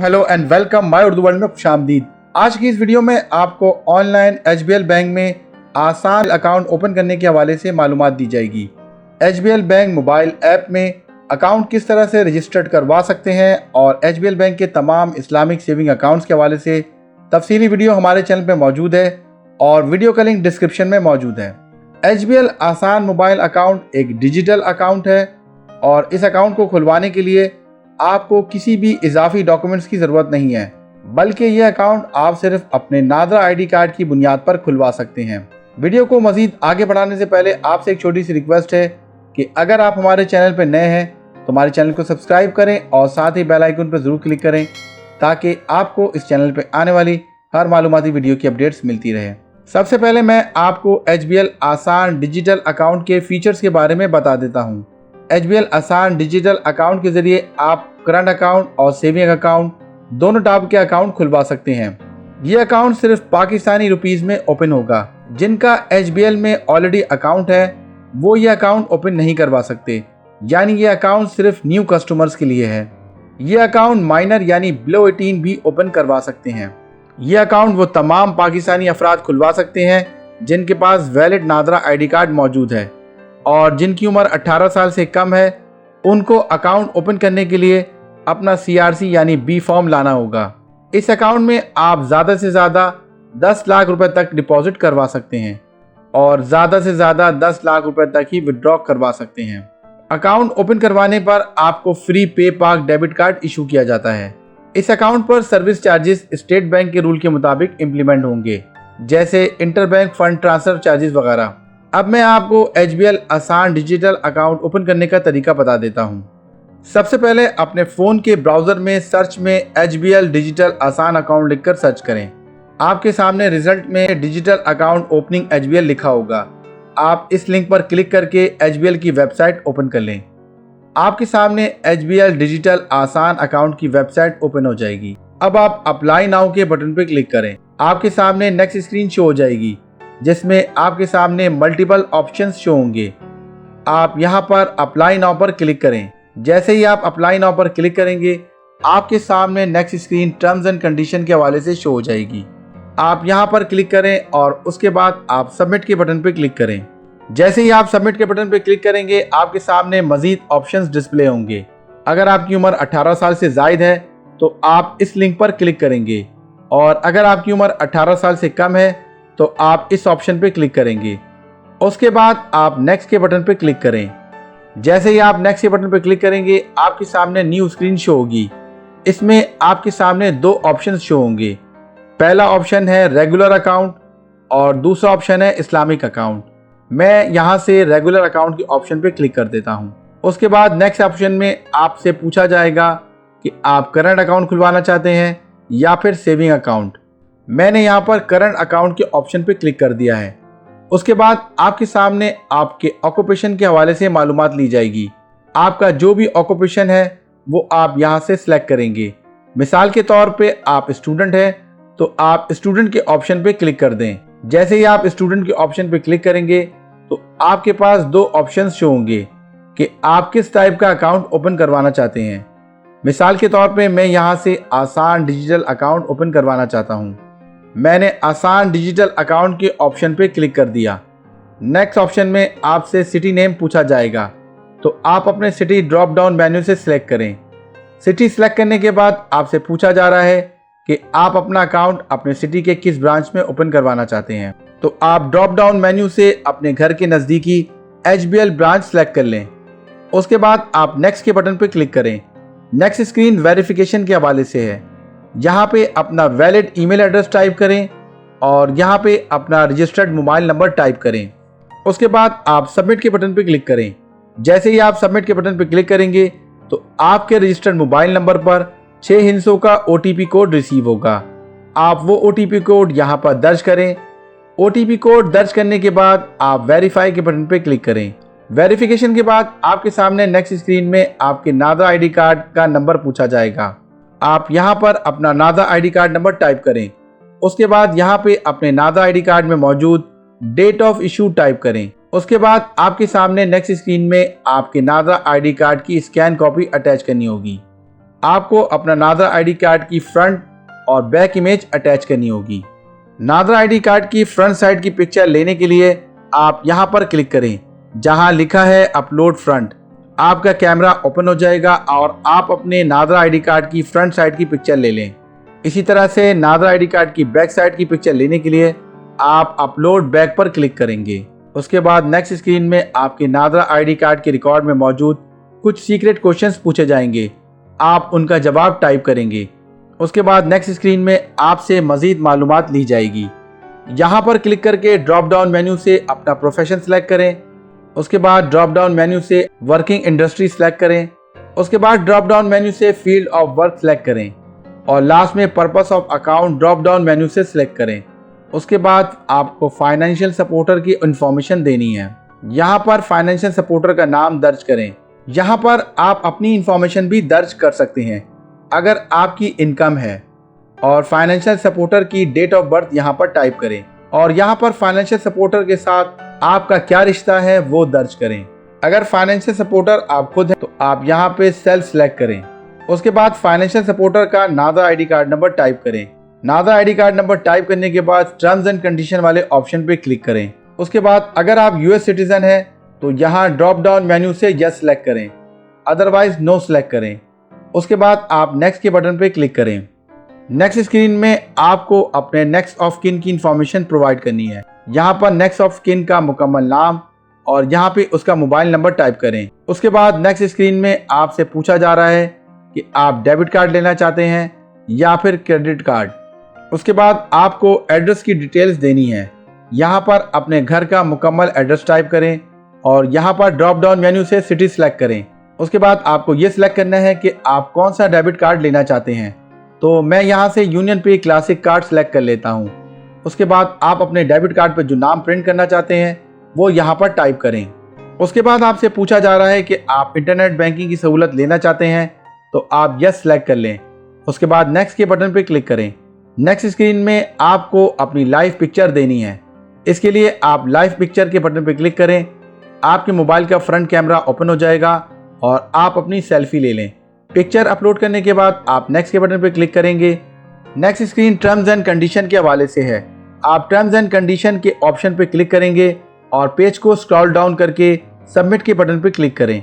Hello and welcome my Urdu world में खुशामदीद। आज की इस वीडियो में आपको ऑनलाइन एचबीएल बैंक में आसान अकाउंट ओपन करने के हवाले से मालूमात दी जाएगी। एचबीएल बैंक मोबाइल ऐप में अकाउंट किस तरह से रजिस्टर्ड करवा सकते हैं और एचबीएल बैंक के तमाम इस्लामिक सेविंग अकाउंट्स के हवाले से तफसीली वीडियो हमारे चैनल पर मौजूद है और वीडियो का लिंक डिस्क्रिप्शन में मौजूद है। एचबीएल आसान मोबाइल अकाउंट एक डिजिटल अकाउंट है और इस अकाउंट को खुलवाने के लिए आपको किसी भी इजाफी डॉक्यूमेंट्स की ज़रूरत नहीं है, बल्कि यह अकाउंट आप सिर्फ अपने नादरा आईडी कार्ड की बुनियाद पर खुलवा सकते हैं। वीडियो को मज़ीद आगे बढ़ाने से पहले आपसे एक छोटी सी रिक्वेस्ट है कि अगर आप हमारे चैनल पर नए हैं तो हमारे चैनल को सब्सक्राइब करें और साथ ही बेल आइकन पर ज़रूर क्लिक करें ताकि आपको इस चैनल पर आने वाली हर मालूमाती वीडियो की अपडेट्स मिलती रहे। सबसे पहले मैं आपको एचबीएल आसान डिजिटल अकाउंट के फीचर्स के बारे में बता देता हूँ। एचबीएल आसान डिजिटल अकाउंट के ज़रिए आप करंट अकाउंट और सेविंग अकाउंट दोनों टाइप के अकाउंट खुलवा सकते हैं। ये अकाउंट सिर्फ पाकिस्तानी रुपीस में ओपन होगा। जिनका एचबीएल में ऑलरेडी अकाउंट है वो ये अकाउंट ओपन नहीं करवा सकते, यानी ये अकाउंट सिर्फ न्यू कस्टमर्स के लिए है। ये अकाउंट माइनर यानी बिलो 18 भी ओपन करवा सकते हैं। ये अकाउंट वो तमाम पाकिस्तानी अफराद खुलवा सकते हैं जिनके पास वैलिड नादरा आईडी कार्ड मौजूद है और जिनकी उम्र 18 साल से कम है। उनको अकाउंट ओपन करने के लिए अपना सीआरसी यानी बी फॉर्म लाना होगा। इस अकाउंट में आप ज़्यादा से ज़्यादा 10 लाख रुपए तक डिपॉजिट करवा सकते हैं और ज़्यादा से ज़्यादा 10 लाख रुपए तक ही विड्रॉ करवा सकते हैं। अकाउंट ओपन करवाने पर आपको फ्री पे पाक डेबिट कार्ड इशू किया जाता है। इस अकाउंट पर सर्विस चार्जेस स्टेट बैंक के रूल के मुताबिक इम्प्लीमेंट होंगे, जैसे inter bank fund transfer charges वगैरह। अब मैं आपको एचबीएल आसान डिजिटल अकाउंट ओपन करने का तरीका बता देता हूं। सबसे पहले अपने फ़ोन के ब्राउज़र में सर्च में एचबीएल डिजिटल आसान अकाउंट लिखकर सर्च करें। आपके सामने रिजल्ट में डिजिटल अकाउंट ओपनिंग एचबीएल लिखा होगा। आप इस लिंक पर क्लिक करके एचबीएल की वेबसाइट ओपन कर लें। आपके सामने एचबीएल डिजिटल आसान अकाउंट की वेबसाइट ओपन हो जाएगी। अब आप अप्लाई नाउ के बटन पर क्लिक करें। आपके सामने नेक्स्ट स्क्रीन शो हो जाएगी जिसमें आपके सामने मल्टीपल ऑप्शंस शो होंगे। आप यहां पर अप्लाई नाउ पर क्लिक करें। जैसे ही आप अप्लाई नाउ पर क्लिक करेंगे आपके सामने next screen terms and condition के हवाले से शो हो जाएगी। आप यहां पर क्लिक करें और उसके बाद आप सबमिट के बटन पर क्लिक करें। जैसे ही आप सबमिट के बटन पर क्लिक करेंगे आपके सामने मजीद ऑप्शंस डिस्प्ले होंगे। अगर आपकी उम्र 18 साल से ज़ायद है तो आप इस लिंक पर क्लिक करेंगे और अगर आपकी उम्र 18 साल से कम है तो आप इस ऑप्शन पे क्लिक करेंगे। उसके बाद आप नेक्स्ट के बटन पे क्लिक करें। जैसे ही आप नेक्स्ट के बटन पे क्लिक करेंगे आपके सामने न्यू स्क्रीन शो होगी। इसमें आपके सामने दो ऑप्शन शो होंगे। पहला ऑप्शन है रेगुलर अकाउंट और दूसरा ऑप्शन है इस्लामिक अकाउंट। मैं यहाँ से रेगुलर अकाउंट के ऑप्शन पे क्लिक कर देता हूँ। उसके बाद नेक्स्ट ऑप्शन में आपसे पूछा जाएगा कि आप करंट अकाउंट खुलवाना चाहते हैं या फिर सेविंग अकाउंट। मैंने यहाँ पर करंट अकाउंट के ऑप्शन पे क्लिक कर दिया है। उसके बाद आपके सामने आपके ऑक्यूपेशन के हवाले से मालूमात ली जाएगी। आपका जो भी ऑक्यूपेशन है वो आप यहाँ से सिलेक्ट करेंगे। मिसाल के तौर पे आप स्टूडेंट हैं तो आप स्टूडेंट के ऑप्शन पे क्लिक कर दें। जैसे ही आप स्टूडेंट के ऑप्शन पे क्लिक करेंगे तो आपके पास दो ऑप्शन शो होंगे कि आप किस टाइप का अकाउंट ओपन करवाना चाहते हैं। मिसाल के तौर पे मैं यहाँ से आसान डिजिटल अकाउंट ओपन करवाना चाहता हूँ। मैंने आसान डिजिटल अकाउंट के ऑप्शन पे क्लिक कर दिया। नेक्स्ट ऑप्शन में आपसे सिटी नेम पूछा जाएगा तो आप अपने सिटी ड्रॉप डाउन मेन्यू से सिलेक्ट करें। सिटी सिलेक्ट करने के बाद आपसे पूछा जा रहा है कि आप अपना अकाउंट अपने सिटी के किस ब्रांच में ओपन करवाना चाहते हैं। तो आप ड्रॉप डाउन मेन्यू से अपने घर के नज़दीकी एचबीएल ब्रांच सेलेक्ट कर लें। उसके बाद आप नेक्स्ट के बटन पर क्लिक करें। नेक्स्ट स्क्रीन वेरिफिकेशन के हवाले से है। यहाँ पे अपना वैलिड ईमेल एड्रेस टाइप करें और यहाँ पे अपना रजिस्टर्ड मोबाइल नंबर टाइप करें। उसके बाद आप सबमिट के बटन पर क्लिक करें। जैसे ही आप सबमिट के बटन पर क्लिक करेंगे तो आपके रजिस्टर्ड मोबाइल नंबर पर 6 हिस्सों का OTP कोड रिसीव होगा। आप वो OTP कोड यहाँ पर दर्ज करें। OTP कोड दर्ज करने के बाद आप वेरीफाई के बटन पर क्लिक करें। वेरिफिकेशन के बाद आपके सामने नेक्स्ट स्क्रीन में आपके नादरा आईडी कार्ड का नंबर पूछा जाएगा। आप यहाँ पर अपना NADRA ID card number type करें। उसके बाद यहाँ पे अपने नादरा आईडी कार्ड में मौजूद डेट ऑफ इशू टाइप करें। उसके बाद आपके सामने नेक्स्ट स्क्रीन में आपके नादरा आईडी कार्ड की स्कैन कॉपी अटैच करनी होगी। आपको अपना नादरा आईडी कार्ड की फ्रंट और बैक इमेज अटैच करनी होगी। नादरा आईडी कार्ड की फ्रंट साइड की पिक्चर लेने के लिए आप यहां पर क्लिक करें जहां लिखा है अपलोड फ्रंट। आपका कैमरा ओपन हो जाएगा और आप अपने नादरा आईडी कार्ड की फ्रंट साइड की पिक्चर ले लें। इसी तरह से नादरा आईडी कार्ड की बैक साइड की पिक्चर लेने के लिए आप अपलोड बैक पर क्लिक करेंगे। उसके बाद नेक्स्ट स्क्रीन में आपके नादरा आईडी कार्ड के रिकॉर्ड में मौजूद कुछ सीक्रेट क्वेश्चंस पूछे जाएंगे, आप उनका जवाब टाइप करेंगे। उसके बाद नेक्स्ट स्क्रीन में आपसे मजीद मालूमात ली जाएगी। यहाँ पर क्लिक करके ड्रॉप डाउन मेन्यू से अपना प्रोफेशन सेलेक्ट करें। उसके बाद ड्रॉप डाउन मेन्यू से वर्किंग इंडस्ट्री सेलेक्ट करें। उसके बाद ड्रॉप डाउन मेन्यू से फील्ड ऑफ वर्क सेलेक्ट करें और लास्ट में purpose of account drop down menu से सिलेक्ट करें। उसके बाद आपको फाइनेंशियल सपोर्टर की इंफॉर्मेशन देनी है। यहाँ पर फाइनेंशियल सपोर्टर का नाम दर्ज करें। यहाँ पर आप अपनी इंफॉर्मेशन भी दर्ज कर सकते हैं अगर आपकी इनकम है, और फाइनेंशियल सपोर्टर की डेट ऑफ बर्थ यहाँ पर टाइप करें और यहाँ पर फाइनेंशियल सपोर्टर के साथ आपका क्या रिश्ता है वो दर्ज करें। अगर फाइनेंशियल सपोर्टर आप खुद हैं तो आप यहाँ पे सेल्फ सेलेक्ट करें। उसके बाद फाइनेंशियल सपोर्टर का NADRA ID card number type करें। NADRA ID card number type करने के बाद टर्म्स एंड कंडीशन वाले ऑप्शन पे क्लिक करें। उसके बाद अगर आप यूएस सिटीजन हैं तो यहाँ ड्रॉप डाउन मेन्यू से यस सेलेक्ट करें, अदरवाइज नो सेलेक्ट करें। उसके बाद आप नेक्स्ट के बटन पे क्लिक करें। नेक्स्ट स्क्रीन में आपको अपने नेक्स्ट ऑफ किन की इंफॉर्मेशन प्रोवाइड करनी है। यहाँ पर नेक्स्ट ऑफ किन का मुकम्मल नाम और यहाँ पे उसका मोबाइल नंबर टाइप करें। उसके बाद नेक्स्ट स्क्रीन में आपसे पूछा जा रहा है कि आप डेबिट कार्ड लेना चाहते हैं या फिर क्रेडिट कार्ड। उसके बाद आपको एड्रेस की डिटेल्स देनी है। यहाँ पर अपने घर का मुकम्मल एड्रेस टाइप करें और यहाँ पर ड्रॉप डाउन मेन्यू से सिटी सेलेक्ट करें। उसके बाद आपको ये सिलेक्ट करना है कि आप कौन सा डेबिट कार्ड लेना चाहते हैं। तो मैं यहाँ से यूनियन पे क्लासिक कार्ड सेलेक्ट कर लेता हूँ। उसके बाद आप अपने डेबिट कार्ड पर जो नाम प्रिंट करना चाहते हैं वो यहाँ पर टाइप करें। उसके बाद आपसे पूछा जा रहा है कि आप इंटरनेट बैंकिंग की सहूलत लेना चाहते हैं तो आप यस सेलेक्ट कर लें। उसके बाद नेक्स्ट के बटन पर क्लिक करें। नेक्स्ट स्क्रीन में आपको अपनी लाइव पिक्चर देनी है। इसके लिए आप लाइव पिक्चर के बटन पर क्लिक करें। आपके मोबाइल का फ्रंट कैमरा ओपन हो जाएगा और आप अपनी सेल्फी ले लें। पिक्चर अपलोड करने के बाद आप नेक्स्ट के बटन पर क्लिक करेंगे। Next screen terms and condition के हवाले से है। आप टर्म्स एंड कंडीशन के ऑप्शन पर क्लिक करेंगे और पेज को स्क्रॉल डाउन करके सबमिट के बटन पर क्लिक करें।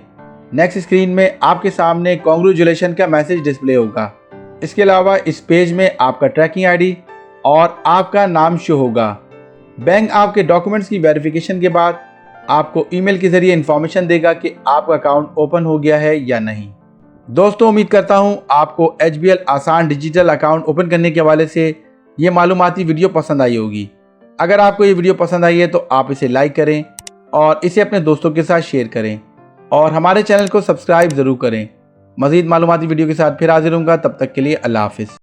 नेक्स्ट स्क्रीन में आपके सामने कांग्रेचुलेशन का मैसेज डिस्प्ले होगा। इसके अलावा इस पेज में आपका ट्रैकिंग आईडी और आपका नाम शो होगा। बैंक आपके डॉक्यूमेंट्स की वेरिफिकेशन के बाद आपको ईमेल के जरिए इंफॉर्मेशन देगा कि आपका अकाउंट ओपन हो गया है या नहीं। दोस्तों, उम्मीद करता हूं आपको HBL आसान डिजिटल अकाउंट ओपन करने के हवाले से ये मालूमाती वीडियो पसंद आई होगी। अगर आपको ये वीडियो पसंद आई है तो आप इसे लाइक करें और इसे अपने दोस्तों के साथ शेयर करें और हमारे चैनल को सब्सक्राइब ज़रूर करें। मज़ीद मालूमाती वीडियो के साथ फिर हाजिर होऊंगा। तब तक के लिए अल्लाह हाफिज़।